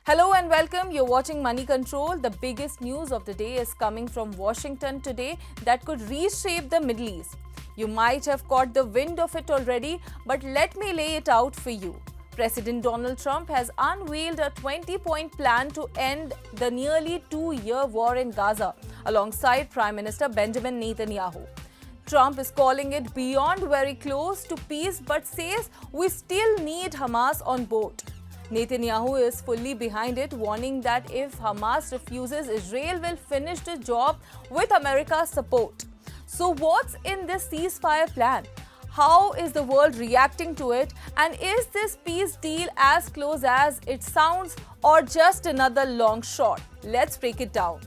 Hello and welcome. You're watching Money Control. The biggest news of the day is coming from Washington today that could reshape the Middle East. You might have caught the wind of it already, but let me lay it out for you. President Donald Trump has unveiled a 20-point plan to end the nearly 2-year war in Gaza alongside Prime Minister Benjamin Netanyahu. Trump is calling it beyond very close to peace but says we still need Hamas on board. Netanyahu is fully behind it, warning that if Hamas refuses, Israel will finish the job with America's support. So what's in this ceasefire plan? How is the world reacting to it? And is this peace deal as close as it sounds or just another long shot? Let's break it down.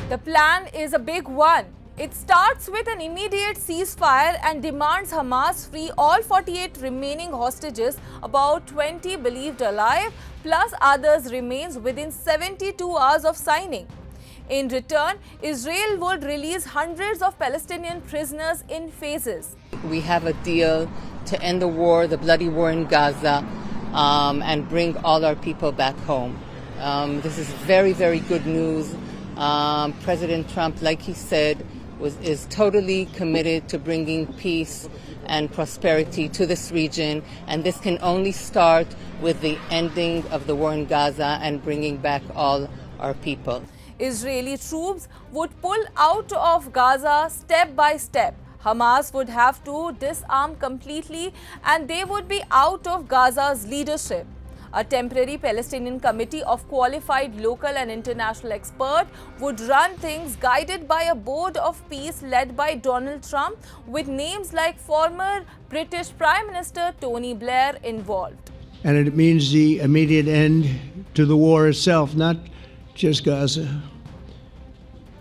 The plan is a big one. It starts with an immediate ceasefire and demands Hamas free all 48 remaining hostages, about 20 believed alive, plus others remains within 72 hours of signing. In return, Israel would release hundreds of Palestinian prisoners in phases. We have a deal to end the war, the bloody war in Gaza, and bring all our people back home. This is very, very good news. President Trump, like he said, is totally committed to bringing peace and prosperity to this region, and this can only start with the ending of the war in Gaza and bringing back all our people. Israeli troops would pull out of Gaza step by step. Hamas would have to disarm completely and they would be out of Gaza's leadership. A temporary Palestinian committee of qualified local and international experts would run things, guided by a board of peace led by Donald Trump, with names like former British Prime Minister Tony Blair involved. And it means the immediate end to the war itself, not just Gaza.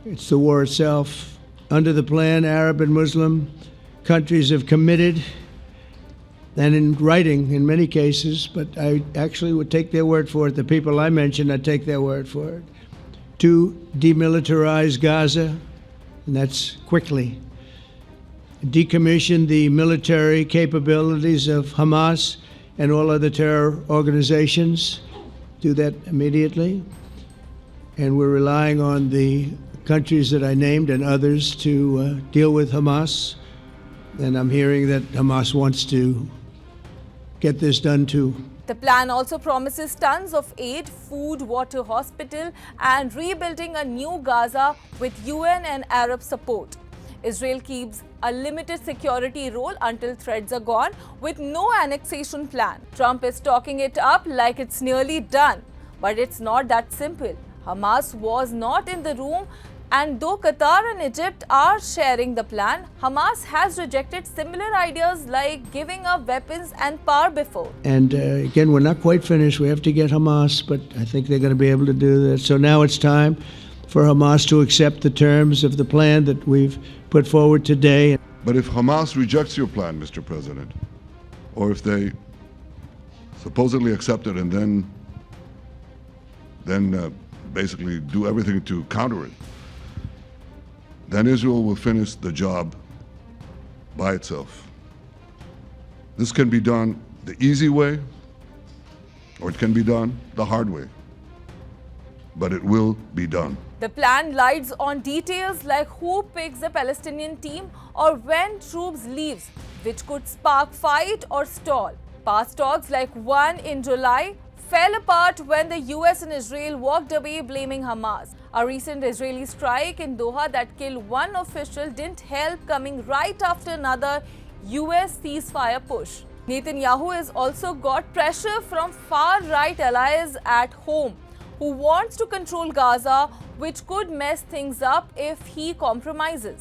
It's the war itself. Under the plan, Arab and Muslim countries have committed, and in writing in many cases, but I actually would take their word for it. The people I mentioned, I'd take their word for it. To demilitarize Gaza, and that's quickly. Decommission the military capabilities of Hamas and all other terror organizations. Do that immediately. And we're relying on the countries that I named and others to deal with Hamas. And I'm hearing that Hamas wants to get this done too. The plan also promises tons of aid, food, water, hospital, and rebuilding a new Gaza with UN and Arab support. Israel keeps a limited security role until threats are gone, with no annexation plan. Trump is talking it up like it's nearly done, but it's not that simple. Hamas was not in the room, and though Qatar and Egypt are sharing the plan, Hamas has rejected similar ideas like giving up weapons and power before. And again, we're not quite finished. We have to get Hamas, but I think they're going to be able to do that. So now it's time for Hamas to accept the terms of the plan that we've put forward today. But if Hamas rejects your plan, Mr. President, or if they supposedly accept it and then basically do everything to counter it, then Israel will finish the job by itself. This can be done the easy way, or it can be done the hard way, but it will be done. The plan lies on details like who picks the Palestinian team or when troops leaves, which could spark fight or stall. Past talks, like one in July, fell apart when the US and Israel walked away, blaming Hamas. A recent Israeli strike in Doha that killed one official didn't help, coming right after another US ceasefire push. Netanyahu has also got pressure from far-right allies at home, who wants to control Gaza, which could mess things up if he compromises.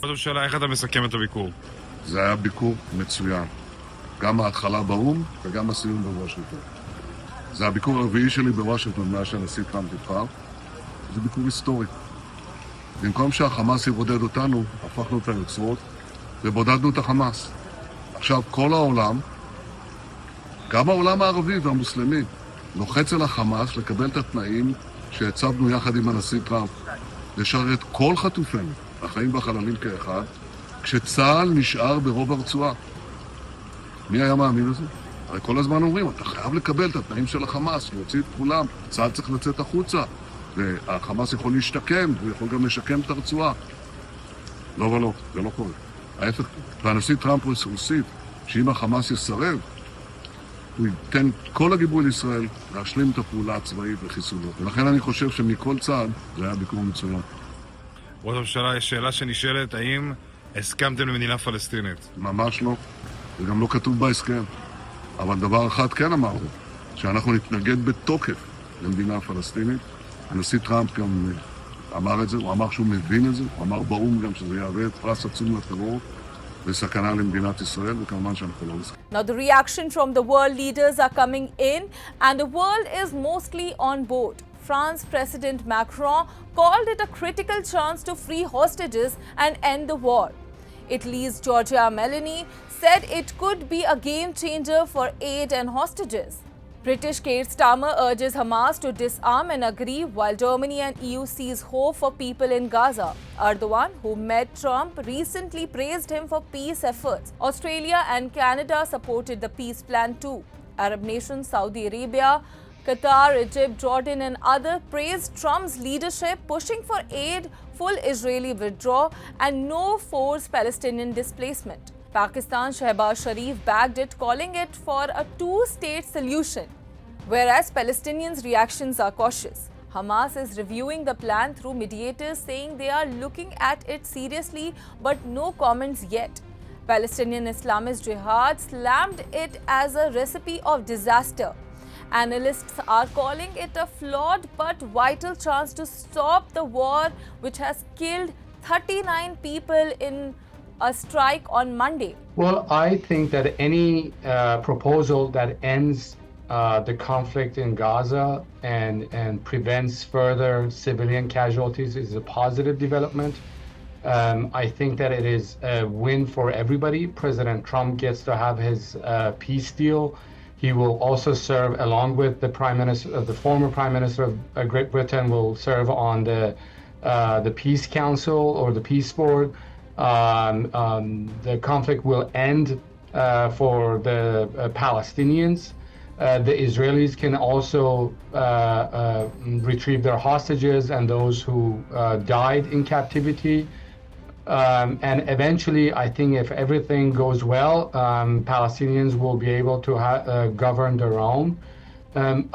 זה היה ביקור מצוין. גם ההתחלה באום וגם הסיום בוושינגטון. זה הביקור הרביעי שלי בוושינגטון מאז שהנשיא טראמפ נבחר. זה ביקור היסטורי. במקום שהחמאס יבודד אותנו, הפכנו את היוצרות ובודדנו את החמאס. עכשיו כל העולם, גם העולם הערבי והמוסלמי, לוחץ על החמאס לקבל את התנאים שהצבנו יחד עם הנשיא טראמפ לשרת כל חטופינו, החיים והחללים כאחד, כשצה"ל נשאר ברוב הרצועה. מי היה מאמין לזה? הרי כל הזמן אומרים, אתה חייב לקבל את התנאים של החמאס, להוציא את כולם, צה"ל צריך לצאת החוצה, והחמאס יכול להשתקם, הוא יכול גם לשקם את הרצועה. לא ולא, זה לא קורה. ההפך, והנשיא טראמפ הוסיף שאם החמאס יסרב, הוא ייתן כל הגיבוי לישראל להשלים את הפעולה הצבאית וחיסולו. ולכן אני חושב שמכל צעד זה היה ביקור מצוין. ראש הממשלה, יש שאלה שנשאלת, האם הסכמתם למדינה פלסטינית? ממש לא. זה גם לא כתוב בהסכם. אבל דבר אחד כן אמרנו, שאנחנו נתנגד בתוקף למדינה פלסטינית. הנשיא טראמפ גם אמר את זה, הוא אמר שהוא מבין את זה, הוא אמר באו"ם גם שזה יהווה פרס עצום לטרור וסכנה למדינת ישראל, וכמובן שאנחנו לא נסכים. Now the reaction from the world leaders are coming in and the world is mostly on board. France President Macron called it a critical chance to free hostages and end the war. Italy's Giorgia Meloni said it could be a game changer for aid and hostages. British Keir Starmer urges Hamas to disarm and agree while Germany and EU sees hope for people in Gaza. Erdogan, who met Trump, recently praised him for peace efforts. Australia and Canada supported the peace plan too. Arab nations Saudi Arabia, Qatar, Egypt, Jordan and others praised Trump's leadership, pushing for aid, full Israeli withdrawal and no forced Palestinian displacement. Pakistan Shehbaz Sharif backed it, calling it for a two-state solution, whereas Palestinians' reactions are cautious. Hamas is reviewing the plan through mediators, saying they are looking at it seriously, but no comments yet. Palestinian Islamist Jihad slammed it as a recipe of disaster. Analysts are calling it a flawed but vital chance to stop the war, which has killed 39 people in a strike on Monday. Well, I think that any proposal that ends the conflict in Gaza and prevents further civilian casualties is a positive development. I think that it is a win for everybody. President Trump gets to have his peace deal. He will also serve, along with the Prime Minister, the former Prime Minister of Great Britain, will serve on the Peace Council or the Peace Board. The conflict will end for the Palestinians. The Israelis can also retrieve their hostages and those who died in captivity. And eventually, I think if everything goes well, Palestinians will be able to govern their own.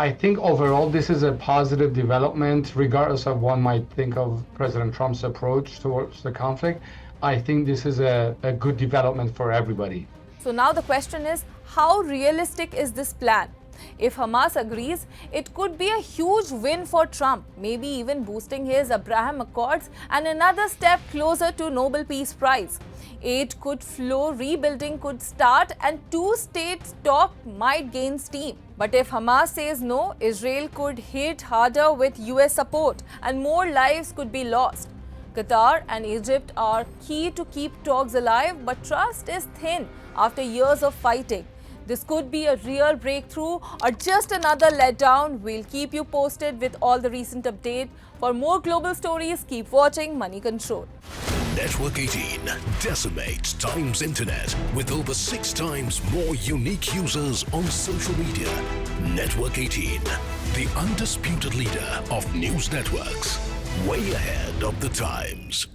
I think overall this is a positive development, regardless of one might think of President Trump's approach towards the conflict. I think this is a good development for everybody. So now the question is, how realistic is this plan? If Hamas agrees, it could be a huge win for Trump, maybe even boosting his Abraham Accords and another step closer to Nobel Peace Prize. Aid could flow, rebuilding could start, and two-state talk might gain steam. But if Hamas says no, Israel could hit harder with US support and more lives could be lost. Qatar and Egypt are key to keep talks alive, but trust is thin after years of fighting. This could be a real breakthrough or just another letdown. We'll keep you posted with all the recent updates. For more global stories, keep watching Money Control. Network 18 decimates Times Internet with over 6 times more unique users on social media. Network 18, the undisputed leader of news networks. Way ahead of the times.